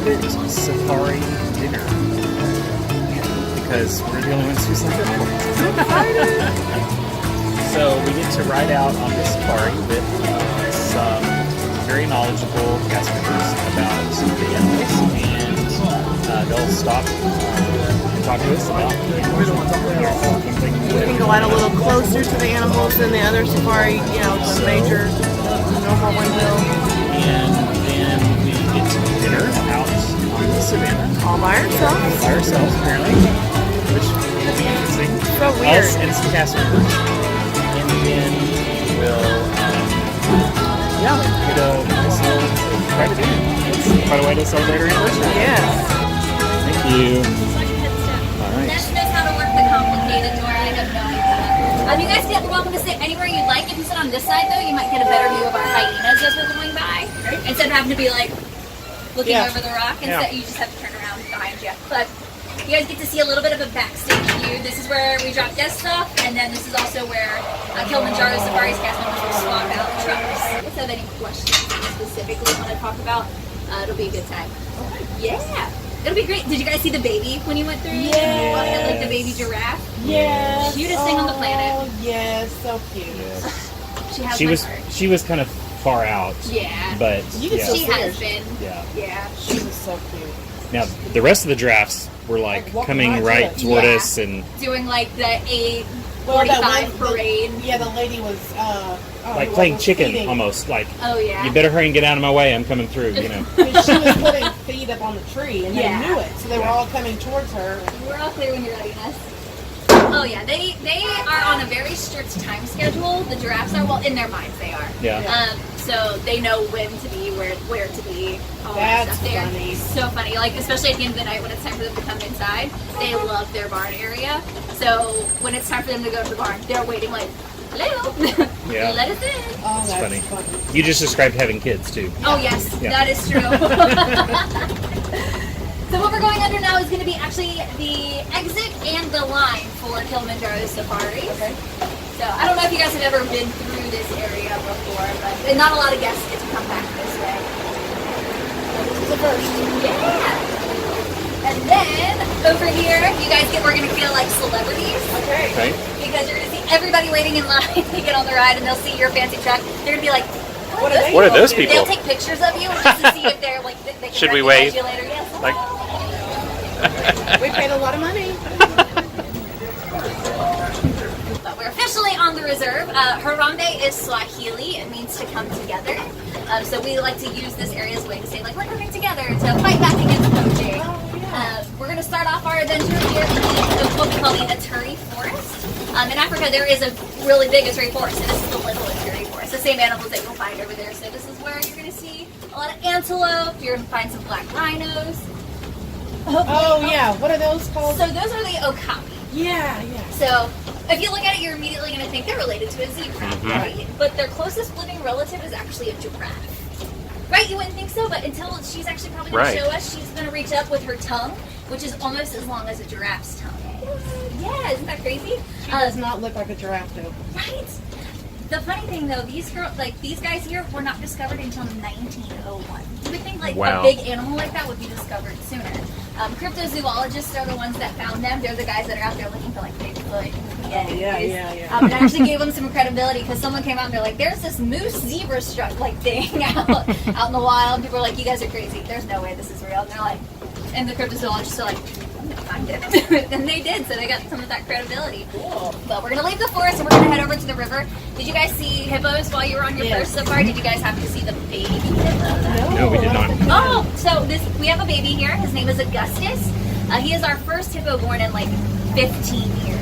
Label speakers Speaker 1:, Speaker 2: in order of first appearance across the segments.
Speaker 1: private safari dinner. Because we're the only ones who signed up for it. So we get to ride out on this safari with some very knowledgeable cast members about the animals, and they'll stop and talk to us about the something.
Speaker 2: We can go out a little closer to the animals than the other safari, you know, the major, the normal one will.
Speaker 1: And then we get to dinner out on the savannah.
Speaker 2: All by ourselves.
Speaker 1: By ourselves, apparently. Which will be interesting.
Speaker 2: So weird.
Speaker 1: Us and some cast members. And then we'll, get a nice little private dinner. It's quite a way to celebrate our anniversary.
Speaker 2: Yes.
Speaker 1: Thank you. All right.
Speaker 3: Ness knows how to work the complicated door. I have no idea. You guys are welcome to sit anywhere you'd like. If you sit on this side, though, you might get a better view of our hyenas as we're going by. Instead of having to be like looking over the rock, instead you just have to turn around behind you. But you guys get to see a little bit of a backstage view. This is where we drop guests off, and then this is also where Kilimanjaro Safari's cast members will swap out the trucks. If you have any questions specifically want to talk about, it'll be a good time. Yeah. It'll be great. Did you guys see the baby when you went through?
Speaker 2: Yes.
Speaker 3: Like the baby giraffe?
Speaker 2: Yes.
Speaker 3: Cutest thing on the planet.
Speaker 2: Oh, yes. So cute.
Speaker 1: Yeah. She was kind of far out.
Speaker 3: Yeah.
Speaker 1: But
Speaker 2: You can still
Speaker 3: She
Speaker 2: see her.
Speaker 3: has been. Yeah.
Speaker 2: She was so cute.
Speaker 1: Now the rest of the giraffes were like coming right toward us and
Speaker 3: Doing like the 8:45 parade.
Speaker 2: Yeah, the lady was
Speaker 1: like playing chicken almost. Like,
Speaker 3: Oh yeah.
Speaker 1: you better hurry and get out of my way. I'm coming through. You know.
Speaker 2: Because she was putting feet up on the tree, and
Speaker 3: Yeah.
Speaker 2: they knew it, so they were all coming towards her.
Speaker 3: We're all clear when you're ready, Ness. Oh yeah, they are on a very strict time schedule. The giraffes are, well, in their minds they are.
Speaker 1: Yeah.
Speaker 3: So they know when to be, where to be. All that
Speaker 2: That's
Speaker 3: stuff. They're
Speaker 2: funny.
Speaker 3: so funny. Like especially at the end of the night when it's time for them to come inside, they love their barn area. So when it's time for them to go to the barn, they're waiting like, hello,
Speaker 1: Yeah.
Speaker 3: let us in.
Speaker 2: Oh,
Speaker 1: It's
Speaker 2: that's
Speaker 1: funny. You just described having kids too.
Speaker 3: Oh yes,
Speaker 1: Yeah.
Speaker 3: that is true. So what we're going under now is going to be actually the exit and the line for Kilimanjaro Safari. Okay. So I don't know if you guys have ever been through this area before, but not a lot of guests get to come back this way.
Speaker 2: This is the first.
Speaker 3: Yeah. And then over here, we're going to feel like celebrities.
Speaker 1: Okay.
Speaker 3: Because you're going to see everybody waiting in line to get on the ride, and they'll see your fancy truck. They're going to be like,
Speaker 2: What
Speaker 1: are those people?
Speaker 3: They'll take pictures of you just to see if they're like, they can
Speaker 1: Should we
Speaker 3: recognize
Speaker 1: wave?
Speaker 3: you later. Yes.
Speaker 1: Like-
Speaker 2: We paid a lot of money.
Speaker 3: But we're officially on the reserve. Harambe is Swahili. It means to come together. So we like to use this area as a way to say, like, we're coming together to fight back against poaching. We're going to start off our adventure here in what we call the Aturi Forest. In Africa, there is a really big Aturi Forest, and this is the little Aturi Forest. The same animals that you'll find over there. So this is where you're going to see a lot of antelope. You're going to find some black rhinos.
Speaker 2: Oh, yeah. What are those called?
Speaker 3: So those are the okapi.
Speaker 2: Yeah.
Speaker 3: So if you look at it, you're immediately going to think they're related to a zebra, right? But their closest living relative is actually a giraffe. Right? You wouldn't think so, but until she's actually probably going to show us, she's going to reach up with her tongue, which is almost as long as a giraffe's tongue. Yeah, isn't that crazy?
Speaker 2: She does not look like a giraffe, though.
Speaker 3: Right? The funny thing, though, these guys here were not discovered until 1901. You would think a big animal like that would be discovered sooner. Cryptozoologists are the ones that found them. They're the guys that are out there looking for like Bigfoot.
Speaker 2: Yeah.
Speaker 3: It actually gave them some credibility because someone came out and they're like, "There's this moose zebra struck thing out in the wild." People are like, "You guys are crazy. There's no way this is real." And they're like, and the cryptozoologists are like, "I'm gonna find it," and they did. So they got some of that credibility.
Speaker 2: Cool.
Speaker 3: But we're gonna leave the forest and we're gonna head over to the river. Did you guys see hippos while you were on your first safari? Did you guys happen to see the baby hippo?
Speaker 1: No, we did not.
Speaker 3: Oh, so we have a baby here. His name is Augustus. He is our first hippo born in like 15 years.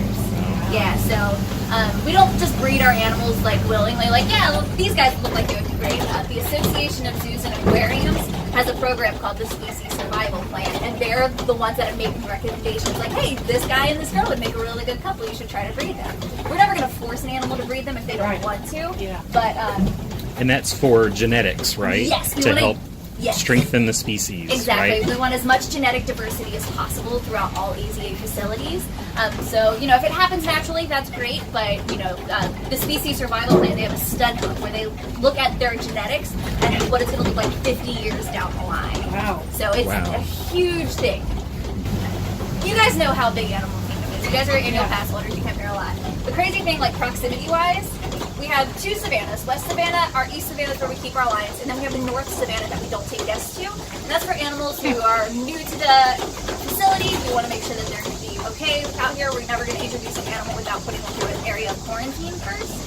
Speaker 3: Yeah, so we don't just breed our animals like willingly. Like, yeah, look, these guys look like they would be great. The Association of Zoos and Aquariums has a program called the Species Survival Plan, and they're the ones that have made recommendations like, hey, this guy and this girl would make a really good couple. You should try to breed them. We're never going to force an animal to breed them if they don't want to.
Speaker 2: Yeah.
Speaker 3: But
Speaker 1: and that's for genetics, right?
Speaker 3: yes,
Speaker 1: to help
Speaker 3: Yes.
Speaker 1: strengthen the species.
Speaker 3: Exactly.
Speaker 1: Right?
Speaker 3: We want as much genetic diversity as possible throughout all AZA facilities. So, if it happens naturally, that's great. But, the species survival plan, they have a stud book where they look at their genetics and what it's going to look like 50 years down the line.
Speaker 2: Wow.
Speaker 3: So it's a huge thing. You guys know how big Animal Kingdom is. You guys are annual pass holders. You come here a lot. The crazy thing, like proximity-wise, we have 2 savannas. West Savannah, our East Savannah is where we keep our lions, and then we have the North Savannah that we don't take guests to. And that's for animals who are new to the facility. We want to make sure that they're going to be okay out here. We're never going to introduce an animal without putting them through an area of quarantine first.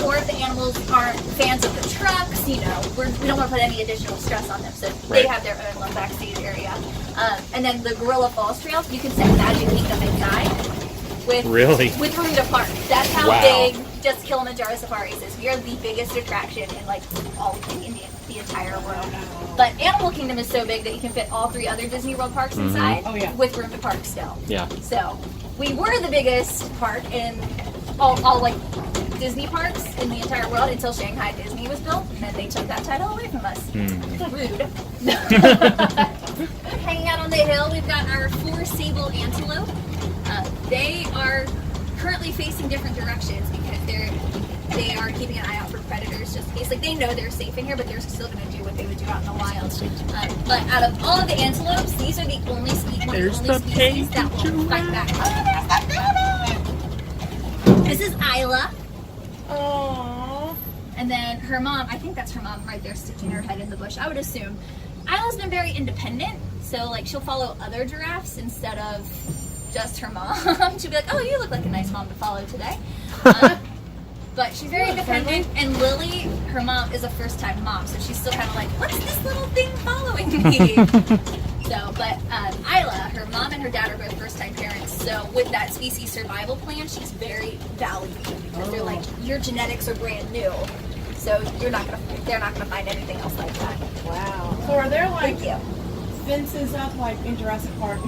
Speaker 3: Or if the animals aren't fans of the trucks, we don't want to put any additional stress on them. So they have their own little backstage area. And then the Gorilla Falls Trail, you can set Magic Kingdom inside with room to park. That's how big just Kilimanjaro Safaris is. We are the biggest attraction in all of the entire world. But Animal Kingdom is so big that you can fit all 3 other Disney World parks inside with room to park still.
Speaker 1: Yeah.
Speaker 3: So we were the biggest park in all Disney parks in the entire world until Shanghai Disney was built, and they took that title away from us. Rude. Hanging out on the hill, we've got our 4 sable antelope. They are currently facing different directions because they are keeping an eye out for predators just in case. They know they're safe in here, but they're still going to do what they would do out in the wild. But out of all of the antelopes, these are the only species that will fight back. This is Isla.
Speaker 2: Aww.
Speaker 3: And then her mom, I think that's her mom right there sticking her head in the bush, I would assume. Isla's been very independent, so she'll follow other giraffes instead of just her mom. She'll be like, oh, you look like a nice mom to follow today. But she's very independent, and Lily, her mom, is a first-time mom, so she's still kind of like, what's this little thing following me? But Isla, her mom and her dad are both first-time parents, so with that species survival plan, she's very valuable because they're like, your genetics are brand new, so they're not gonna find anything else like that.
Speaker 2: Wow. So are there
Speaker 3: fences
Speaker 2: up in Jurassic Park?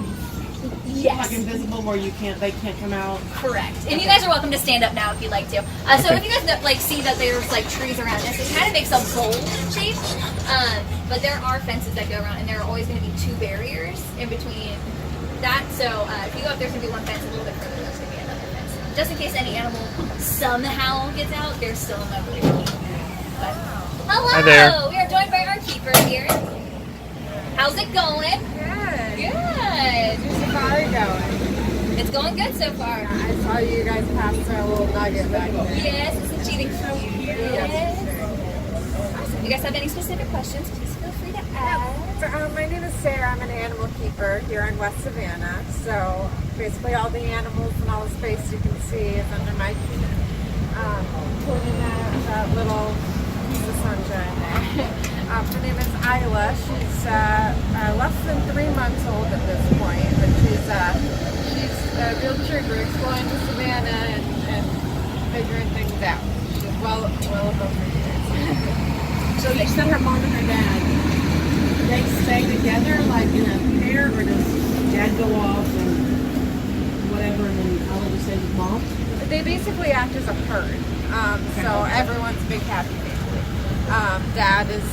Speaker 3: Yes.
Speaker 2: Invisible where they can't come out?
Speaker 3: Correct. And you guys are welcome to stand up now if you'd like to. So if you guys see that there's trees around this, it kind of makes a bowl shape. But there are fences that go around, and there are always going to be 2 barriers in between that. So if you go up, there's going to be one fence. A little bit further, there's going to be another fence. Just in case any animal somehow gets out, there's still nobody. But hello!
Speaker 1: Hi there.
Speaker 3: We are joined by our keeper here. How's it going?
Speaker 4: Good.
Speaker 3: Good.
Speaker 4: How's your safari going?
Speaker 3: It's going good so far.
Speaker 4: I saw you guys pass a little nugget back there.
Speaker 3: Yes, it's a cheating so cute. Yes. Awesome. You guys have any specific questions, please feel free to ask.
Speaker 4: So, my name is Sarah. I'm an animal keeper here in West Savannah. So basically all the animals and all the space you can see is under my keep. Including that little piece of sunshine there. Her name is Isla. She's less than 3 months old at this point, but she's a real trooper, exploring the savannah and figuring things out. She's well above her years.
Speaker 2: So you said her mom and her dad, they stay together in a pair, or does dad go off and whatever, and then Isla just stays with mom?
Speaker 4: They basically act as a herd, so everyone's a big happy family. Dad is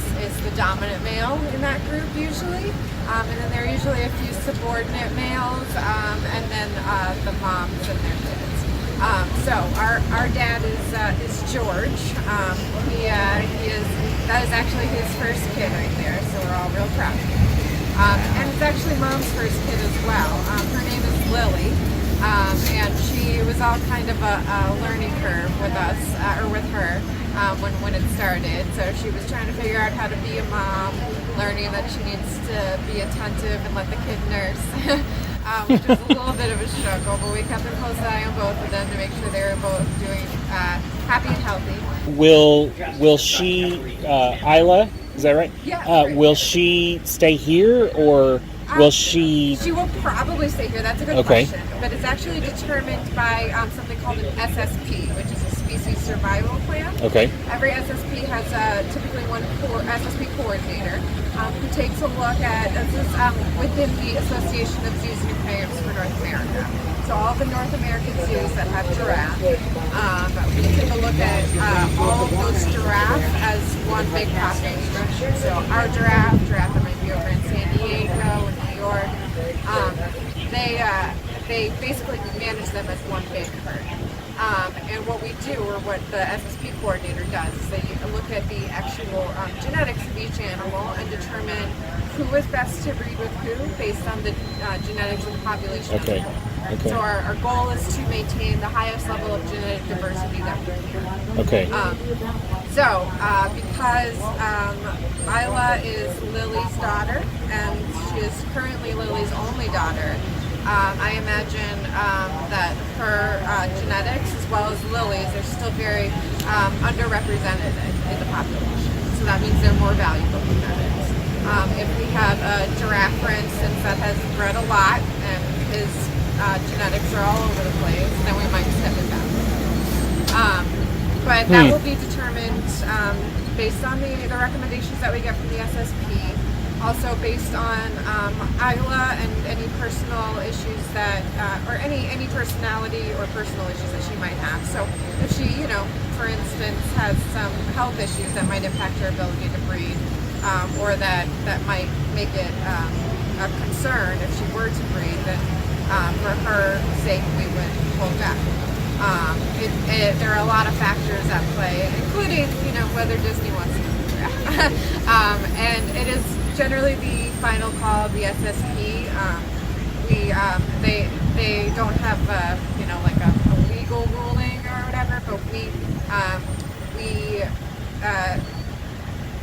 Speaker 4: the dominant male in that group usually, and then there are usually a few subordinate males, and then the moms and their kids. So our dad is George. That is actually his first kid right there, so we're all real proud of him. And it's actually mom's first kid as well. Her name is Lily. And she was all kind of a learning curve with us, or with her, when it started. So she was trying to figure out how to be a mom, learning that she needs to be attentive and let the kid nurse, which was a little bit of a struggle, but we kept a close eye on both of them to make sure they were both doing happy and healthy.
Speaker 1: Will she, Isla, is that right?
Speaker 4: Yeah.
Speaker 1: Will she stay here, or will she...
Speaker 4: She will probably stay here. That's a good question. But it's actually determined by something called an SSP, which is a species survival plan.
Speaker 1: Okay.
Speaker 4: Every SSP has typically one SSP coordinator who takes a look at within the Association of Zoos and Aquariums for North America. So so all the North American zoos that have giraffe, we take a look at all of those giraffe as one big population. So our giraffe that might be over in San Diego and New York, they basically manage them as one big herd. And what we do, or what the SSP coordinator does, is they look at the actual genetics of each animal and determine who is best to breed with who based on the genetics of the population.
Speaker 1: Okay. Okay.
Speaker 4: So our goal is to maintain the highest level of genetic diversity that we can.
Speaker 1: Okay.
Speaker 4: Because Isla is Lily's daughter, and she is currently Lily's only daughter, I imagine that her genetics, as well as Lily's, are still very underrepresented in the population. So that means they're more valuable genetics. If we have a giraffe, for instance, that has bred a lot and his genetics are all over the place, then we might step it back. But that will be determined based on the recommendations that we get from the SSP. Also based on Isla and any personal issues that, or any personality or personal issues that she might have. So if she, for instance, has some health issues that might impact her ability to breed, or that might make it a concern if she were to breed, then for her sake we would hold back. There are a lot of factors at play, including, whether Disney wants to do that. And it is generally the final call of the SSP. They don't have like a legal ruling or whatever, but we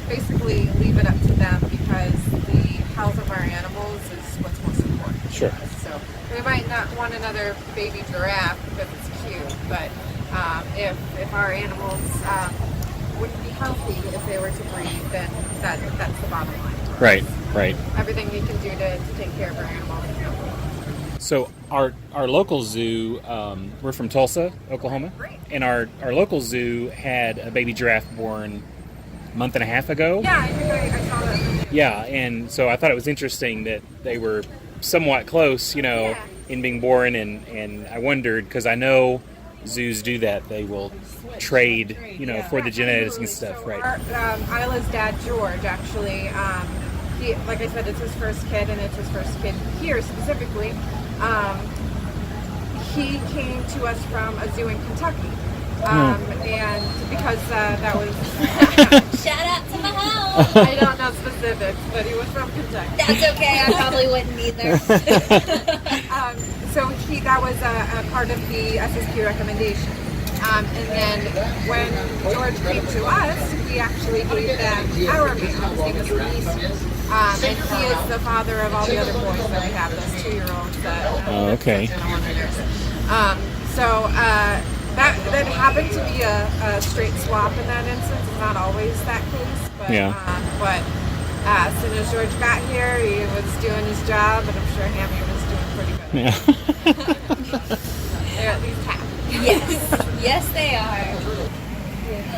Speaker 4: basically leave it up to them because the health of our animals is what's most important.
Speaker 1: Sure.
Speaker 4: So we might not want another baby giraffe because it's cute, but if our animals wouldn't be healthy if they were to breed, then that's the bottom line.
Speaker 1: Right.
Speaker 4: Everything we can do to take care of our animals.
Speaker 1: So our local zoo, we're from Tulsa, Oklahoma, and our local zoo had a baby giraffe born a month and a half ago.
Speaker 4: Yeah, I think I saw that.
Speaker 1: Yeah, and so I thought it was interesting that they were somewhat close, in being born, and I wondered, because I know zoos do that, they will trade, for the genetics and stuff,
Speaker 4: so
Speaker 1: right?
Speaker 4: Our, Isla's dad, George, actually, he, like I said, it's his first kid, and it's his first kid here specifically. He came to us from a zoo in Kentucky. And because that was...
Speaker 3: Shout out to my house!
Speaker 4: I don't know specifics, but he was from Kentucky.
Speaker 3: That's okay, I probably wouldn't either.
Speaker 4: So that was a part of the SSP recommendation. And then when George came to us, we actually gave them our male. His name is Rhinos. And he is the father of all the other boys that we have, those 2-year-olds that...
Speaker 1: okay.
Speaker 4: That happened to be a straight swap in that instance. It's not always that case, but as soon as George got here, he was doing his job, and I'm sure Hammy was doing pretty good.
Speaker 1: Yeah.
Speaker 4: They're at least happy.
Speaker 3: Yes, they are.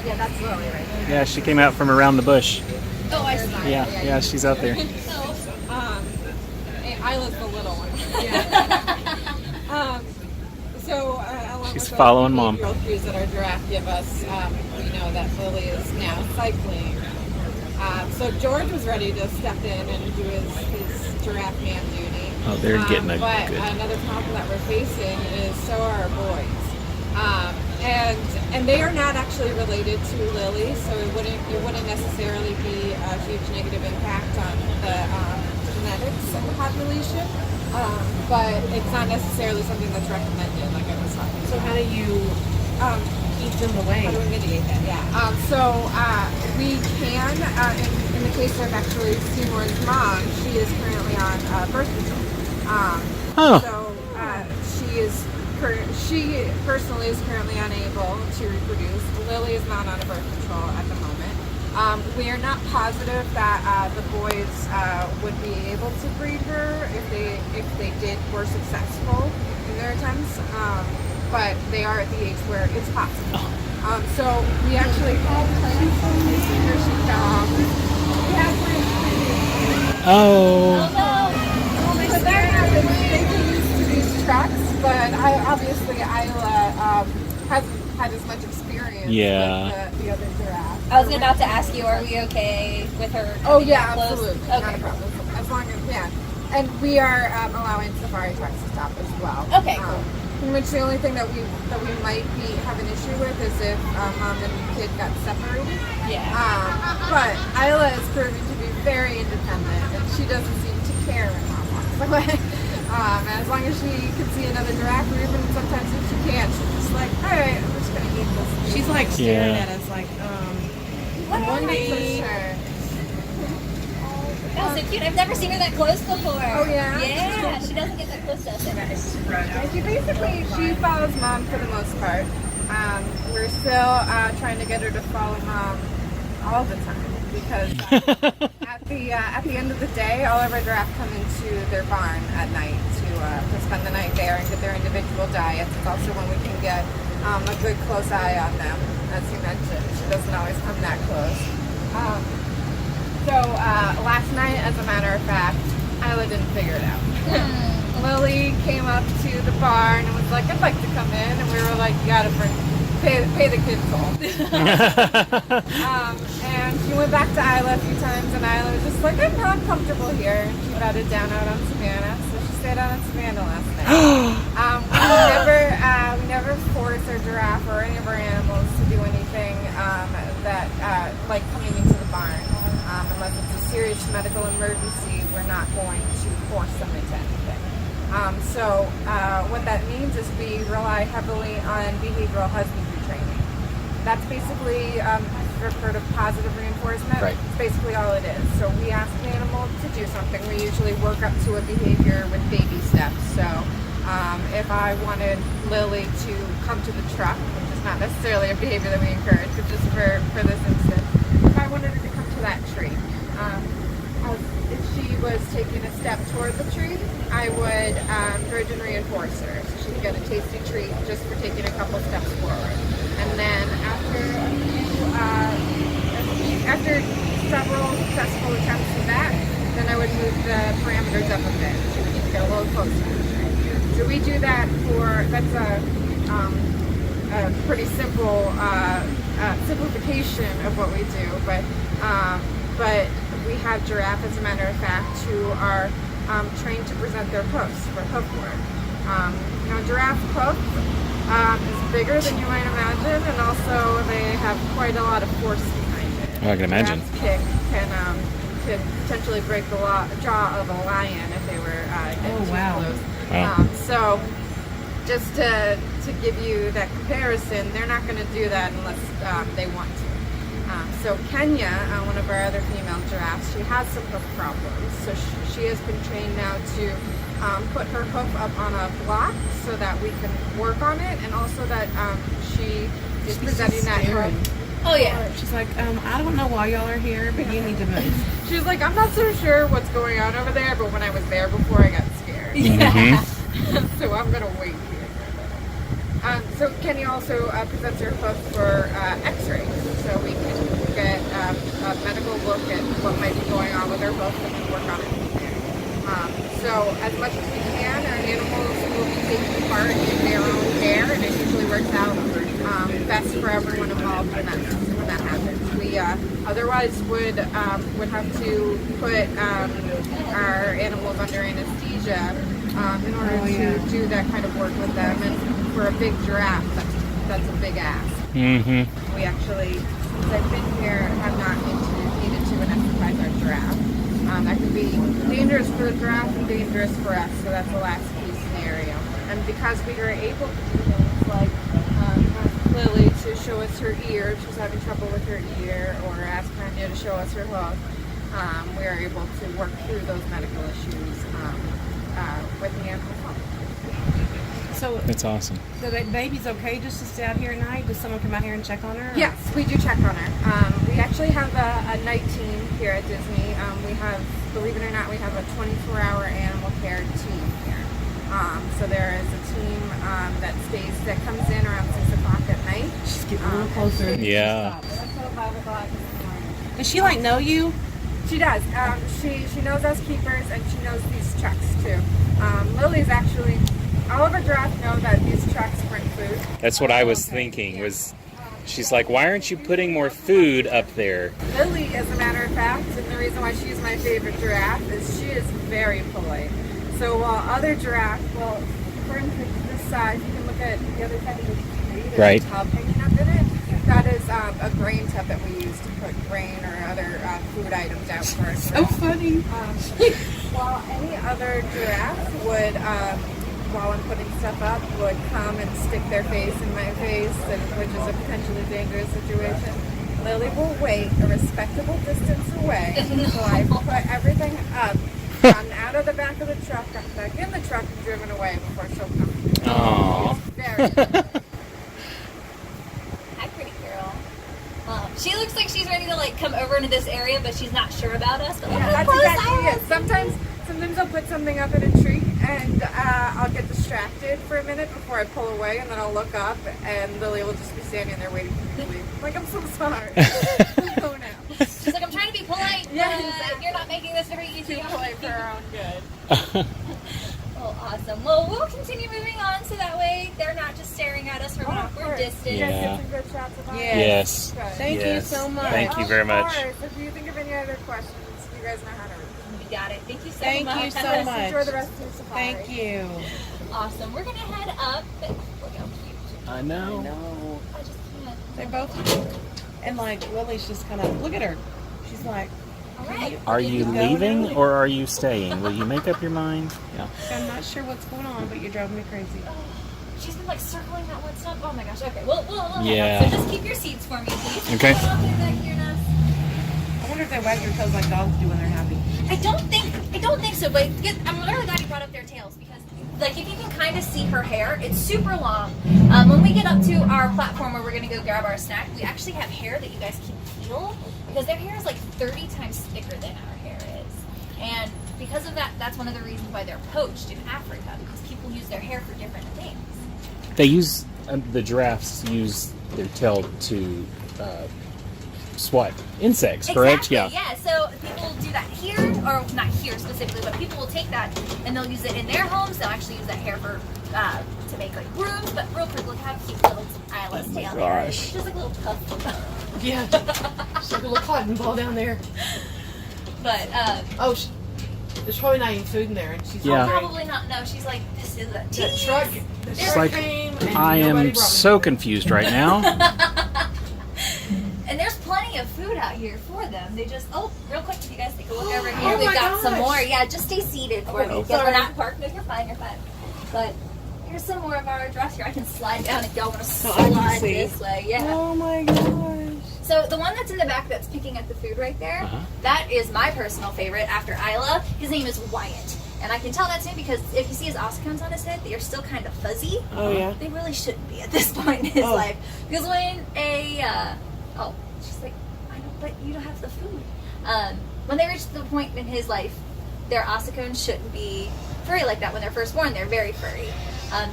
Speaker 4: Yeah, that's Lily right there.
Speaker 1: Yeah, she came out from around the bush.
Speaker 3: Oh, I see.
Speaker 1: Yeah, she's out there.
Speaker 4: Isla's the little one. Along
Speaker 1: She's
Speaker 4: with
Speaker 1: following
Speaker 4: the
Speaker 1: Mom.
Speaker 4: behavioral cues that our giraffe give us, we know that Lily is now cycling. So George was ready to step in and do his giraffe man duty.
Speaker 1: Oh, they're getting a
Speaker 4: but
Speaker 1: good...
Speaker 4: another problem that we're facing is so are our boys. And they are not actually related to Lily, so it wouldn't necessarily be a huge negative impact on the genetics of the population. But it's not necessarily something that's recommended, like I was talking about.
Speaker 2: So how do you keep them away?
Speaker 4: How do we mitigate that? Yeah. We can, in the case of actually Seymour's mom, she is currently on birth control. She personally is currently unable to reproduce. Lily is not on a birth control at the moment. We are not positive that the boys would be able to breed her if they were successful in their attempts, but they are at the age where it's possible. So we actually have plans. Here she comes. We have plans.
Speaker 1: Oh.
Speaker 3: Oh, no.
Speaker 4: So that happens. They get used to these trucks. but obviously Isla hasn't had as much experience with the other giraffe.
Speaker 3: I was about to ask you, are we okay with her?
Speaker 4: Oh yeah,
Speaker 3: that close?
Speaker 4: absolutely.
Speaker 3: Okay.
Speaker 4: Not a problem. As long as, yeah. And we are allowing safari trucks to stop as well.
Speaker 3: Okay, cool.
Speaker 4: Pretty much the only thing that we might have an issue with is if mom and kid got separated.
Speaker 3: Yeah.
Speaker 4: But Isla is proving to be very independent, and she doesn't seem to care when mom walks away. And as long as she can see another giraffe, or even sometimes if she can't, she's just like, all right, I'm just gonna eat this.
Speaker 2: She's like staring at us like,
Speaker 4: Monday. For sure.
Speaker 3: That was so cute. I've never seen her that close before.
Speaker 4: Oh, yeah?
Speaker 3: Yeah, she doesn't get that close to us.
Speaker 4: She follows mom for the most part. We're still trying to get her to follow mom all the time because at the end of the day, all of our giraffes come into their barn at night to spend the night there and get their individual diets. It's also when we can get a good close eye on them. As you mentioned, she doesn't always come that close. So last night, as a matter of fact, Isla didn't figure it out. Lily came up to the barn and was like, I'd like to come in. And we were like, you gotta pay the kids home. And she went back to Isla a few times, and Isla was just like, I'm not comfortable here. And she bedded down out on Savannah, so she stayed out on Savannah last night. We never force our giraffe or any of our animals to do anything that like coming into the barn. Unless it's a serious medical emergency, we're not going to force them into anything. So what that means is we rely heavily on behavioral husbandry training. That's basically, you've heard of positive reinforcement.
Speaker 1: Right.
Speaker 4: It's basically all it is. So we ask an animal to do something. We usually work up to a behavior with baby steps. So if I wanted Lily to come to the truck, which is not necessarily a behavior that we encourage, but just for this instance, if I wanted her to come to that tree, if she was taking a step toward the tree, I would encourage and reinforce her. So she would get a tasty treat just for taking a couple steps forward. And then after several successful attempts at that, then I would move the parameters up a bit. She would need to get a little closer to the tree. So we do that that's a pretty simple simplification of what we do, but we have giraffe, as a matter of fact, who are trained to present their hoofs for hoof work. Giraffe hoof is bigger than you might imagine, and also they have quite a lot of force behind it.
Speaker 1: Oh, I can imagine.
Speaker 4: Giraffe's kick can potentially break the jaw of a lion if they were getting too close.
Speaker 1: Wow.
Speaker 4: So just to give you that comparison, they're not going to do that unless they want to. So Kenya, one of our other female giraffes, she has some hoof problems. So she has been trained now to put her hoof up on a block so that we can work on it, and also that she is presenting that hoof.
Speaker 3: Oh yeah.
Speaker 2: She's like, I don't know why y'all are here, but you need to move.
Speaker 4: She's like, I'm not so sure what's going on over there, but when I was there before, I got scared.
Speaker 3: Yeah.
Speaker 4: So I'm gonna wait here. So Kenny also presents her hoof for X-rays, so we can get a medical look at what might be going on with her hoof and then work on it from there. So as much as we can, our animals will be taken apart in their own care, and it usually works out best for everyone involved when that happens. We otherwise would have to put our animals under anesthesia in order to do that kind of work with them. And for a big giraffe, that's a big ask.
Speaker 1: Mm-hmm.
Speaker 4: We actually, since I've been here, have not needed to anesthetize our giraffe. That can be dangerous for the giraffe and dangerous for us, so that's the last key scenario. And because we were able to do things like ask Lily to show us her ear if she's having trouble with her ear, or ask Kenya to show us her hoof, we are able to work through those medical issues with the animal health.
Speaker 2: So
Speaker 1: That's awesome.
Speaker 2: the baby's okay just to stay out here at night? Does someone come out here and check on her? Or?
Speaker 4: Yes, we do check on her. We actually have a night team here at Disney. We have, believe it or not, we have a 24-hour animal care team here. So there is a team that comes in around 6 o'clock at night.
Speaker 2: She's getting a little closer.
Speaker 1: Yeah.
Speaker 4: Until 5 o'clock in the morning.
Speaker 2: Does she like know you?
Speaker 4: She does. She knows us keepers, and she knows these trucks too. Lily's actually all of our giraffes know that these tracks bring food.
Speaker 1: That's what I was thinking. She's like, why aren't you putting more food up there?
Speaker 4: Lily, as a matter of fact, and the reason why she's my favorite giraffe is she is very polite. So while other giraffes, well, for instance, this side, you can look at the other side of the tree. There's
Speaker 1: Right.
Speaker 4: a tub hanging up in it. That is a grain tub that we use to put grain or other food items out for our
Speaker 2: So
Speaker 4: giraffes.
Speaker 2: funny.
Speaker 4: While any other giraffe would, while I'm putting stuff up, would come and stick their face in my face, which is a potentially dangerous situation, Lily will wait a respectable distance away until I put everything up, gotten out of the back of the truck, gotten back in the truck, and driven away before she'll come.
Speaker 1: Aww.
Speaker 4: Very good.
Speaker 3: Hi, pretty girl. She looks like she's ready to like come over into this area, but she's not sure about us. But look how
Speaker 4: That's
Speaker 3: close
Speaker 4: exactly
Speaker 3: I
Speaker 4: it.
Speaker 3: am.
Speaker 4: Sometimes I'll put something up in a tree and I'll get distracted for a minute before I pull away, and then I'll look up and Lily will just be standing there waiting for me to leave. I'm like, I'm so sorry. Oh no.
Speaker 3: She's like, I'm trying to be polite, but
Speaker 4: Yes.
Speaker 3: you're not making this very easy.
Speaker 4: Too polite for her own good.
Speaker 3: Oh, awesome. Well, we'll continue moving on so that way they're not just staring at us from an awkward distance.
Speaker 4: You guys
Speaker 1: Yeah.
Speaker 4: get some good shots of us.
Speaker 2: Yes.
Speaker 1: Yes.
Speaker 4: Good.
Speaker 2: Thank
Speaker 1: Yes.
Speaker 2: you so much.
Speaker 1: Thank you very much.
Speaker 4: Of course. If you think of any other questions, you guys know how to reach.
Speaker 3: We got it. Thank you so
Speaker 2: Thank
Speaker 3: much.
Speaker 2: you so
Speaker 4: Yes,
Speaker 2: much.
Speaker 4: Enjoy the rest of your safari.
Speaker 2: Thank you.
Speaker 3: Awesome. We're going to head up. Look how cute.
Speaker 1: I know.
Speaker 2: No,
Speaker 3: I just can't.
Speaker 2: they both. And like Lily's just kind of look at her. She's like,
Speaker 3: All right.
Speaker 1: Are you
Speaker 2: Go
Speaker 1: leaving
Speaker 2: now.
Speaker 1: or are you staying? Will you make up your mind? Yeah.
Speaker 2: I'm not sure what's going on, but you're driving me crazy.
Speaker 3: She's been like circling that one stop. Oh my gosh. Okay. We'll
Speaker 1: Yeah.
Speaker 3: head up. So just keep your seats for me, please.
Speaker 1: Okay.
Speaker 3: Come on, back here, Ness.
Speaker 2: I wonder if they wag their toes like dogs do when they're happy.
Speaker 3: I don't think so, but I'm really glad you brought up their tails because, like, if you can kind of see her hair, it's super long. When we get up to our platform where we're gonna go grab our snack, we actually have hair that you guys can feel because their hair is like 30 times thicker than our hair is, and because of that, that's one of the reasons why they're poached in Africa because people use their hair for different things.
Speaker 1: They use, the giraffes use their tail to swat insects, correct?
Speaker 3: Exactly, yeah. So people do that here, or not here specifically, but people will take that and they'll use it in their homes. They'll actually use that hair for to make like brooms. But real quick, look how cute little Isla's tail there is. It's just like a little puff.
Speaker 2: Yeah. She's like a little cotton ball down there.
Speaker 3: But
Speaker 2: Oh, there's probably not even food in there, and she's
Speaker 1: Yeah.
Speaker 2: hungry.
Speaker 3: probably not. No, she's like, this is a
Speaker 2: That
Speaker 3: tease.
Speaker 2: truck. The
Speaker 1: It's
Speaker 2: truck
Speaker 1: like,
Speaker 2: came, and
Speaker 1: I
Speaker 2: nobody
Speaker 1: am
Speaker 2: brought me
Speaker 1: so
Speaker 2: food.
Speaker 1: confused right now.
Speaker 3: And there's plenty of food out here for them. They just, real quick, if you guys take a look over here,
Speaker 2: Oh
Speaker 3: we've
Speaker 2: my
Speaker 3: got some
Speaker 2: gosh.
Speaker 3: more. Yeah, just stay seated for me
Speaker 2: Oh,
Speaker 3: because we're
Speaker 2: sorry.
Speaker 3: not parked. No, you're fine, But here's some more of our dress here. I can slide down if y'all want to
Speaker 2: So I can
Speaker 3: slide
Speaker 2: see.
Speaker 3: this way. Yeah.
Speaker 2: Oh my gosh.
Speaker 3: So the one that's in the back that's picking at the food right there,
Speaker 1: Uh-huh.
Speaker 3: that is my personal favorite after Isla. His name is Wyatt. And I can tell that's him because if you see his ossicones on his head, they are still kind of fuzzy.
Speaker 2: Oh yeah.
Speaker 3: They really shouldn't be at this point in his
Speaker 2: Oh.
Speaker 3: life. Because when she's like, I know, but you don't have the food. When they reach the point in his life, their ossicones shouldn't be furry like that. When they're first born, they're very furry.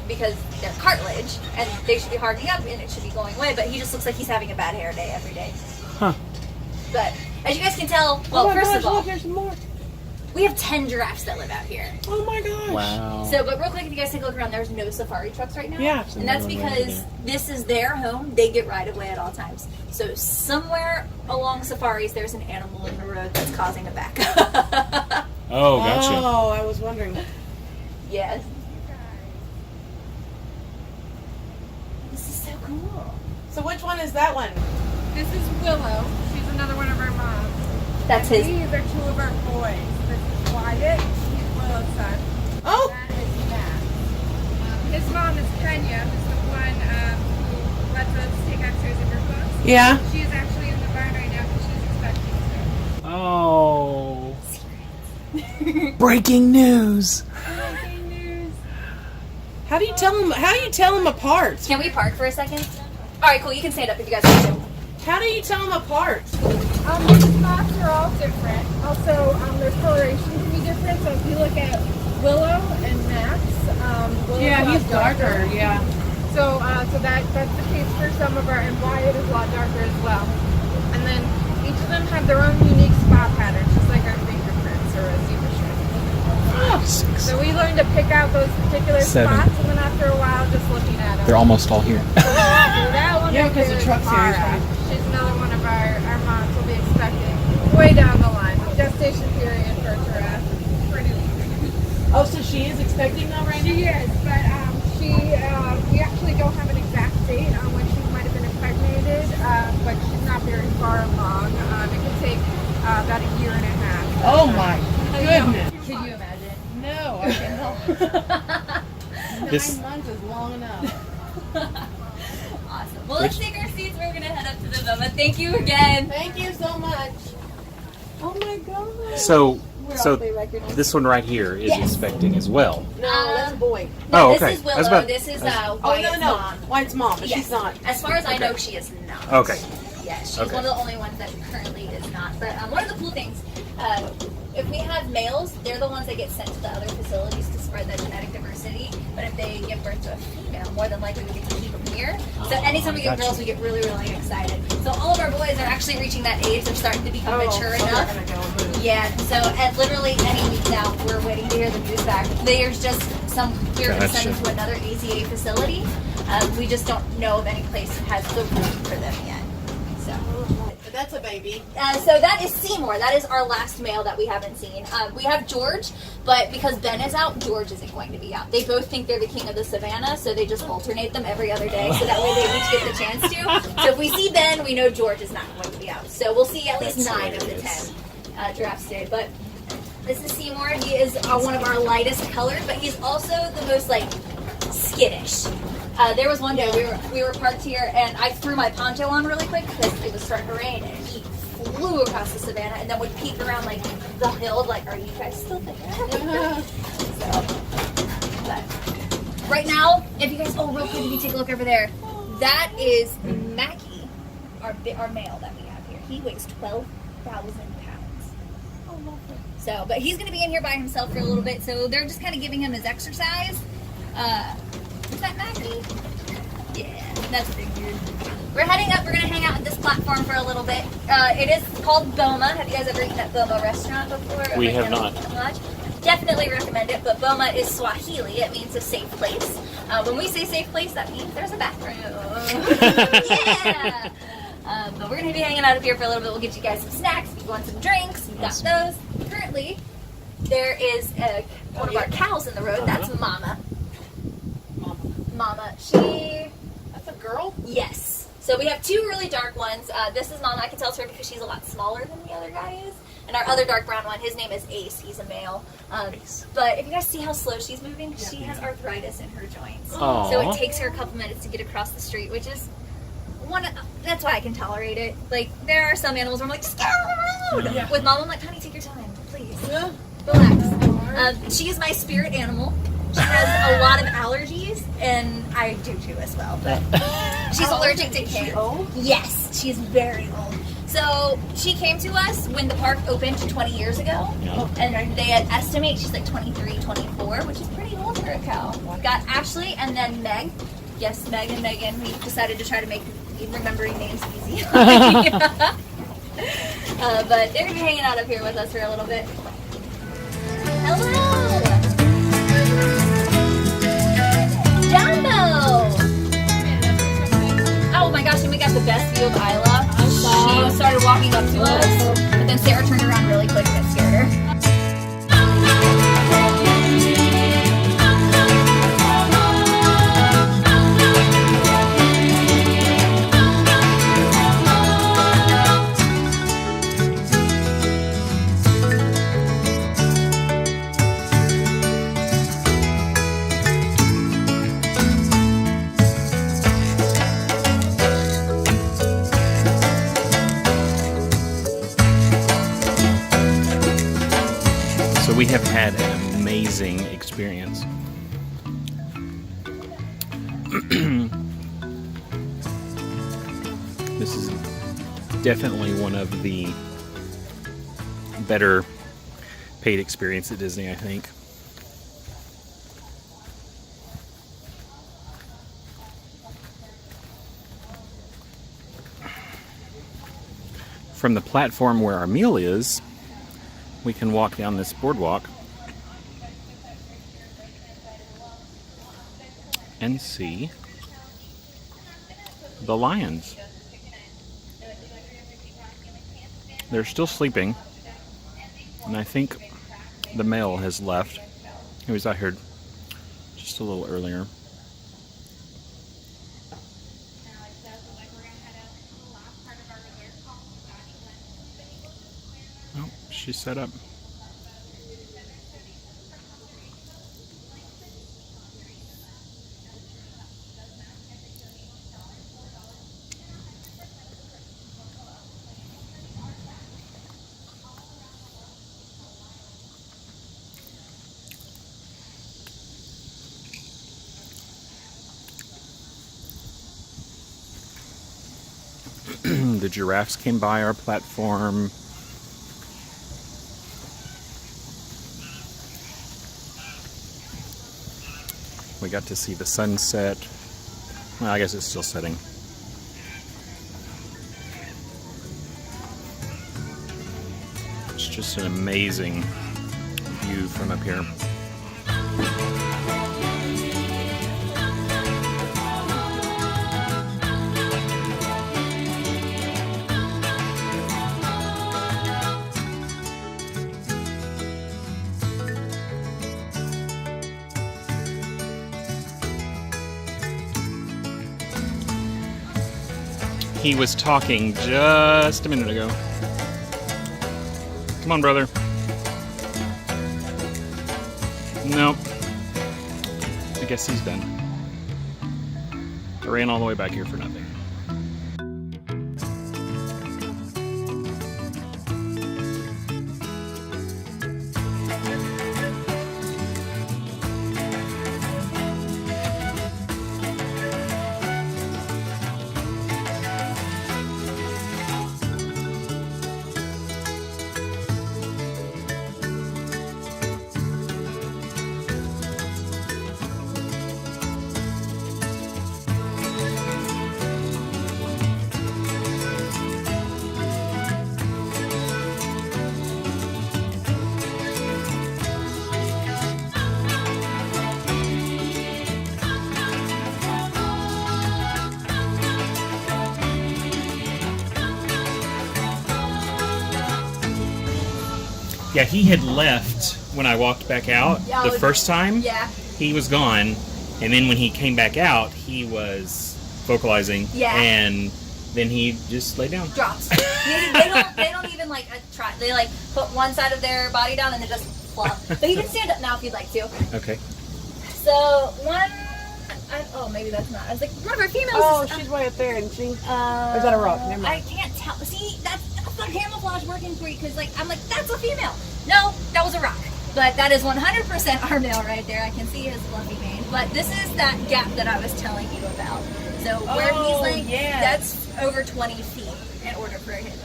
Speaker 3: Because they're cartilage and they should be hardening up and it should be going away, but he just looks like he's having a bad hair day every day.
Speaker 1: Huh.
Speaker 3: But as you guys can tell,
Speaker 2: Oh
Speaker 3: well,
Speaker 2: my
Speaker 3: first
Speaker 2: gosh,
Speaker 3: of all,
Speaker 2: look, there's some more.
Speaker 3: we have 10 giraffes that live out here.
Speaker 2: Oh my gosh.
Speaker 1: Wow.
Speaker 3: So, but real quick, if you guys take a look around, there's no safari trucks right now.
Speaker 2: Yeah.
Speaker 3: And that's because this is their home. They get right away at all times. So somewhere along safaris, there's an animal in the road that's causing a backup.
Speaker 1: Oh, gotcha.
Speaker 2: Oh, I was wondering.
Speaker 3: Yes. This is so cool.
Speaker 2: So which one is that one?
Speaker 4: This is Willow. She's another one of our moms.
Speaker 3: That's
Speaker 4: And
Speaker 3: his.
Speaker 4: these are two of our boys. This is Wyatt. He's Willow's son.
Speaker 2: Oh.
Speaker 4: That is Matt. His mom is Kenya, who's the one who lets us take X-rays of her clothes.
Speaker 2: Yeah.
Speaker 4: She is actually in the barn right now because she's expecting soon.
Speaker 1: Oh. Breaking news.
Speaker 4: Breaking news.
Speaker 2: How do you tell them? How do you tell them apart?
Speaker 3: Can we park for a second? All right, cool. You can stand up if you guys want to.
Speaker 2: How do you tell them apart?
Speaker 4: The spots are all different. Also, their coloration can be different. So if you look at Willow and Max, Willow's a lot
Speaker 2: Yeah.
Speaker 4: So that's the case for some of our, and Wyatt is a lot darker as well. And then each of them have their own unique spot patterns, just like our fingerprints or a zebra strip. So we learned to pick out those particular
Speaker 1: 7,
Speaker 4: spots, and then after a while just looking at them.
Speaker 1: They're almost all here.
Speaker 4: So that one
Speaker 2: Yeah,
Speaker 4: right
Speaker 2: 'cause
Speaker 4: there
Speaker 2: the
Speaker 4: is
Speaker 2: truck's here,
Speaker 4: Mara.
Speaker 2: right?
Speaker 4: She's another one of our moms will be expecting way down the line. Gestation period for a giraffe is pretty long.
Speaker 2: Oh, so she is expecting though right now?
Speaker 4: She is, but we actually don't have an exact date on when she might have been impregnated, but she's not very far along. It could take about a year and a half.
Speaker 2: Oh my goodness.
Speaker 3: Can you imagine?
Speaker 2: No, I cannot.
Speaker 1: This-
Speaker 2: 9 months is long enough.
Speaker 3: Awesome. Well, let's take our seats. We're going to head up to the Boma. Thank you again.
Speaker 2: Thank you so much. Oh my god.
Speaker 1: So
Speaker 2: We're
Speaker 1: so
Speaker 2: off the record.
Speaker 1: this one right here is
Speaker 3: Yes.
Speaker 1: expecting as well.
Speaker 2: No, that's a boy.
Speaker 3: No,
Speaker 1: Oh,
Speaker 3: this
Speaker 1: okay.
Speaker 3: is
Speaker 1: I was
Speaker 3: Willow.
Speaker 1: about-
Speaker 3: This is
Speaker 1: I was-
Speaker 2: Oh,
Speaker 3: Wyatt's
Speaker 2: no.
Speaker 3: mom.
Speaker 2: White's mom, but
Speaker 3: Yes.
Speaker 2: she's not.
Speaker 3: As far as I
Speaker 1: Okay.
Speaker 3: know, she is not.
Speaker 1: Okay.
Speaker 3: Yes, she's
Speaker 1: Okay.
Speaker 3: one of the only ones that currently is not. But one of the cool things, if we have males, they're the ones that get sent to the other facilities to spread that genetic diversity. But if they give birth to a female, more than likely we get to keep them here. So anytime we get
Speaker 1: gotcha.
Speaker 3: girls, we get really, really excited. So all of our boys are actually reaching that age. They're starting to become mature enough.
Speaker 2: They're gonna go move.
Speaker 3: Yeah, so at literally any week now, we're waiting to hear the news back. There's just we're going to send them
Speaker 1: Gotcha.
Speaker 3: to another AZA facility. We just don't know of any place that has the room for them yet. So.
Speaker 2: But that's a baby.
Speaker 3: So that is Seymour. That is our last male that we haven't seen. We have George, but because Ben is out, George isn't going to be out. They both think they're the king of the savannah, so they just alternate them every other day, so that way they each get the chance to. So if we see Ben, we know George is not going to be out. So we'll see at least
Speaker 1: That's
Speaker 3: 9 of the
Speaker 1: hilarious.
Speaker 3: 10 giraffes today. But this is Seymour. He is one of our lightest colored, but he's also the most skittish. There was one day we were parked here, and I threw my poncho on really quick because it was starting to rain, and he flew across the savannah and then would peek around the hill, are you guys still there? So, but right now, if you guys, real quick, if you take a look over there, that is Mackie, our male that we have here. He weighs 12,000 pounds. Oh, lovely. So, but he's going to be in here by himself for a little bit, so they're just kind of giving him his exercise. Is that Mackie? Yeah, that's a big dude. We're heading up. We're going to hang out at this platform for a little bit. It is called Boma. Have you guys ever eaten at Boma restaurant before?
Speaker 1: We have not.
Speaker 3: Definitely recommend it, but Boma is Swahili. It means a safe place. When we say safe place, that means there's a bathroom. Yeah! But we're going to be hanging out up here for a little bit. We'll get you guys some snacks. If you want some drinks, we've got those. Currently, there is one of our cows in the road. That's Mama. Mama.
Speaker 2: That's a girl?
Speaker 3: Yes. So we have 2 really dark ones. This is Mama. I can tell it's her because she's a lot smaller than the other guy is. And our other dark brown one, his name is Ace. He's a male. But if you guys see how slow she's moving, she has arthritis in her joints.
Speaker 1: Aww.
Speaker 3: So it takes her a couple minutes to get across the street, which is that's why I can tolerate it. There are some animals where I'm just get on the road.
Speaker 2: Yeah.
Speaker 3: With Mama, I'm like, honey, take your time, please.
Speaker 2: Yeah.
Speaker 3: Relax. She is my spirit animal. She has a lot of allergies, and I do too as well. But she's allergic to kids.
Speaker 2: old?
Speaker 3: Yes, she's very old. So she came to us when the park opened 20 years ago, and they estimate she's 23, 24, which is pretty old for a cow. We've got Ashley and then Meg. Yes, Meg and Megan. We decided to try to make remembering names easy. But they're going to be hanging out up here with us for a little bit. Hello! Jumbo! Oh my gosh, and we got the best view of Isla. She started walking up to us, but then Sarah turned around really quick and it scared her.
Speaker 1: So we have had an amazing experience. This is definitely one of the better paid experience at Disney, I think. From the platform where our meal is, we can walk down this boardwalk and see the lions. They're still sleeping, and I think the male has left. He was out here just a little earlier. Oh, she's set up. The giraffes came by our platform. We got to see the sunset. Well, I guess it's still setting. It's just an amazing view from up here. He was talking just a minute ago. Come on, brother. Nope. I guess he's done. I ran all the way back here for nothing. Yeah, he had left when I walked back out the first time.
Speaker 3: Yeah.
Speaker 1: He was gone, and then when he came back out, he was vocalizing.
Speaker 3: Yeah.
Speaker 1: And then he just lay down.
Speaker 3: Drops. they don't even like try. They like put one side of their body down and then just flop. But you can stand up now if you'd like to.
Speaker 1: Okay.
Speaker 3: So oh, maybe that's not. I was like, one of our females.
Speaker 2: Oh, she's way up there, isn't she? Or is that a rock? Never mind.
Speaker 3: I can't tell. See, that's the camouflage working for you, because like I'm like, that's a female. No, that was a rock. But that is 100% our male right there. I can see his fluffy mane. But this is that gap that I was telling you about. So where he's like, that's over 20 feet in order for him.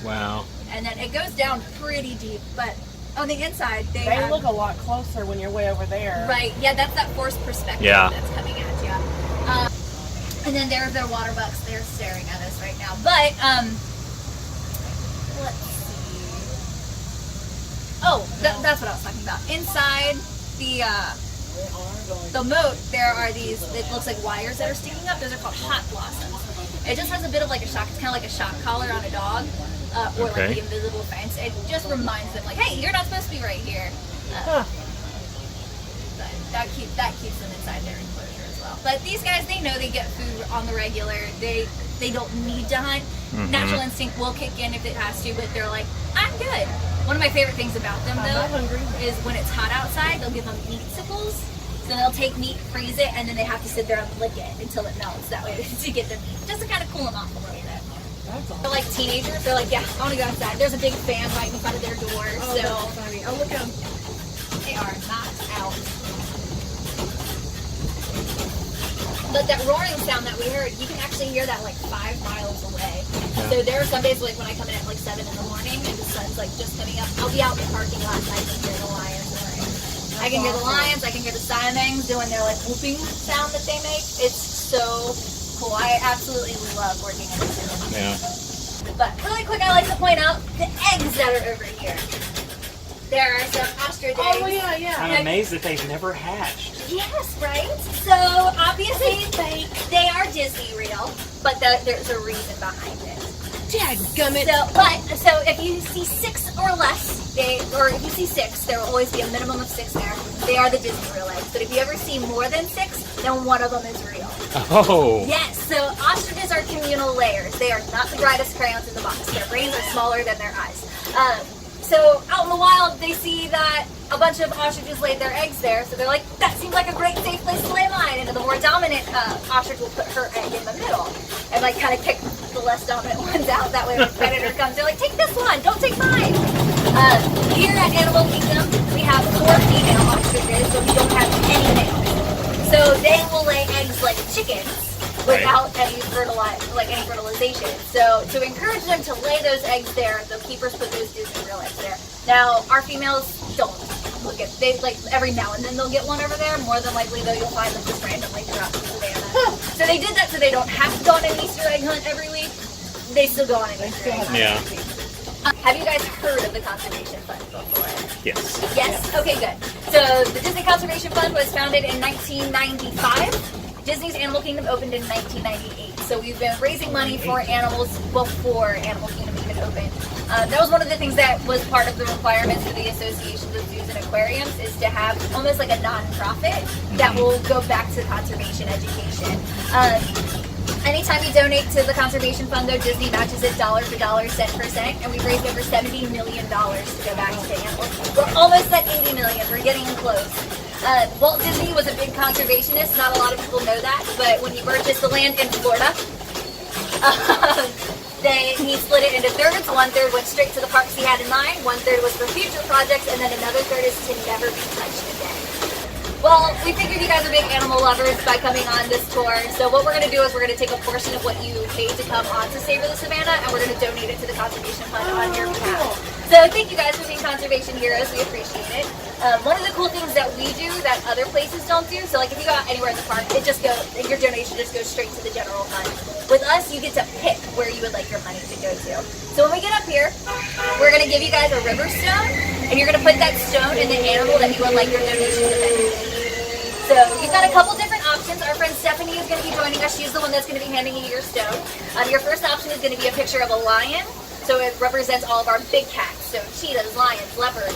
Speaker 1: Wow.
Speaker 3: And then it goes down pretty deep, but on the inside
Speaker 2: They
Speaker 3: have,
Speaker 2: look a lot closer when you're way over there.
Speaker 3: right. Yeah, that's that forced perspective that's coming at you. And then there's their water bucks. They're staring at us right now. But let's see. Oh, that's what I was talking about. Inside the moat, there are these. It looks like wires that are sticking up. Those are called hot blossoms. It just has a bit of like a shock. It's kind of like a shock collar on a dog, or like the invisible fence. It just reminds them, like, hey, you're not supposed to be right here. But that keeps them inside their enclosure as well. But these guys, they know they get food on the regular. They don't need to hunt. Mm-hmm. Natural instinct will kick in if it has to, but they're like, I'm good. One of my favorite things about them, though, is when it's hot outside, they'll give them meat sickles. So they'll take meat, freeze it, and then they have to sit there and lick it until it melts. That way to get the meat, just to kind of cool them off a little bit.
Speaker 2: That's awesome.
Speaker 3: They're like teenagers. They're like, yeah, I want to go outside. There's a big fan right in front of their door.
Speaker 2: Oh,
Speaker 3: so
Speaker 2: that's funny. Oh, look at them.
Speaker 3: They are not out. But that roaring sound that we heard, you can actually hear that like 5 miles away. Yeah. So there are some days like when I come in at like 7 in the morning and the sun's like just coming up, I'll be out in the parking lot and I can hear the lions roaring. I can hear the lions, I can hear the siamangs doing their like whooping sound that they make. It's so cool. I absolutely love working in this room.
Speaker 1: Yeah.
Speaker 3: But really quick, I like to point out the eggs that are over here. There are some ostrich eggs.
Speaker 2: Oh, yeah.
Speaker 1: I'm amazed that they've never hatched.
Speaker 3: Yes, right? So obviously they are Disney real, but there's a reason behind it.
Speaker 2: Dadgummit.
Speaker 3: So if you see 6 or less, or if you see 6, there will always be a minimum of 6 there. They are the Disney real eggs. But if you ever see more than 6, then one of them is real.
Speaker 1: Oh.
Speaker 3: Yes, so ostriches are communal layers. They are not the brightest crayons in the box. Their brains are smaller than their eyes. So out in the wild, they see that a bunch of ostriches laid their eggs there, so they're like, that seems like a great safe place to lay mine. And the more dominant ostrich will put her egg in the middle and like kind of kick the less dominant ones out. That way when the predator comes, they're like, take this one, don't take mine. Here at Animal Kingdom, we have 4 female ostriches, so we don't have any males. So they will lay eggs like chickens without any fertilization. So to encourage them to lay those eggs there, the keepers put those Disney real eggs there. Now our females don't. They like every now and then they'll get one over there. More than likely though, you'll find them just randomly throughout the savannah. So they did that so they don't have to go on an Easter egg hunt every week. They still go on an Easter egg hunt.
Speaker 1: Yeah.
Speaker 3: Have you guys heard of the Conservation Fund before?
Speaker 1: Yes.
Speaker 3: Yes? Okay, good. So the Disney Conservation Fund was founded in 1995. Disney's Animal Kingdom opened in 1998. So we've been raising money for animals before Animal Kingdom even opened. That was one of the things that was part of the requirements for the Association of Zoos and Aquariums is to have almost like a non-profit that will go back to conservation education. Anytime you donate to the Conservation Fund, though, Disney matches it dollar for dollar, cent for cent, and we've raised over $70 million to go back to animals. We're almost at $80 million. We're getting close. Walt Disney was a big conservationist. Not a lot of people know that, but when he purchased the land in Florida, he split it into thirds. 1/3 went straight to the parks he had in mind. 1/3 was for future projects, and then another third is to never be touched again. Well, we figured you guys are big animal lovers by coming on this tour. So what we're going to do is we're going to take a portion of what you paid to come on to Savor the Savanna, and we're going to donate it to the Conservation Fund on your behalf. So thank you guys for being conservation heroes. We appreciate it. One of the cool things that we do that other places don't do, so like if you go out anywhere in the park, your donation just goes straight to the general fund. With us, you get to pick where you would like your money to go to. So when we get up here, we're going to give you guys a river stone, and you're going to put that stone in the animal that you would like your donation to benefit. So you've got a couple different options. Our friend Stephanie is going to be joining us. She's the one that's going to be handing you your stone. Your first option is going to be a picture of a lion. So it represents all of our big cats. So cheetahs, lions, leopards.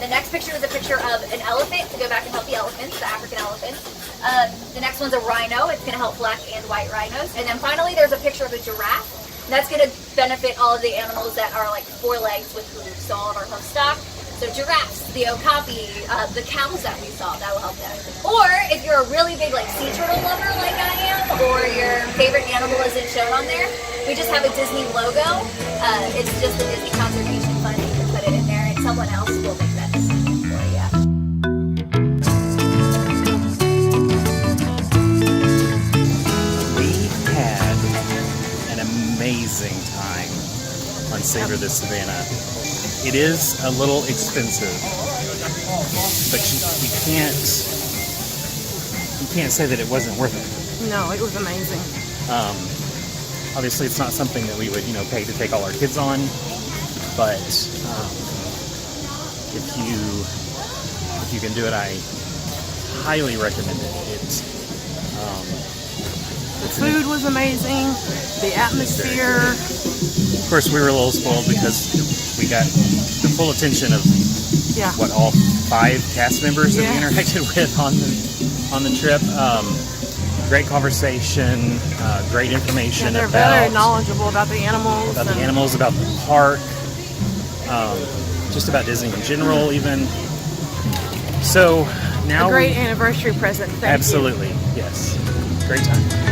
Speaker 3: The next picture is a picture of an elephant to go back and help the elephants, the African elephants. The next one's a rhino. It's going to help black and white rhinos. And then finally there's a picture of a giraffe. And that's going to benefit all of the animals that are like 4 legs with hooves. So all of our hoof stock. So giraffes, the okapi, the cows that we saw, that will help them. Or if you're a really big like sea turtle lover like I am, or your favorite animal isn't shown on there, we just have a Disney logo. It's just the Disney Conservation Fund. You can put it in there and someone else will make that decision for you.
Speaker 1: We had an amazing time on Savor the Savanna. It is a little expensive, but you can't say that it wasn't worth it.
Speaker 2: No, it was amazing.
Speaker 1: Obviously, it's not something that we would pay to take all our kids on, but if you can do it, I highly recommend it.
Speaker 2: The food was amazing. The atmosphere.
Speaker 1: Of course, we were a little spoiled because we got the full attention of all 5 cast members that we interacted with on the trip. Great conversation, great information.
Speaker 2: They're very knowledgeable about the animals.
Speaker 1: About the park, just about Disney in general, even. So now
Speaker 2: a great anniversary present. Thank you.
Speaker 1: Absolutely, yes, great time.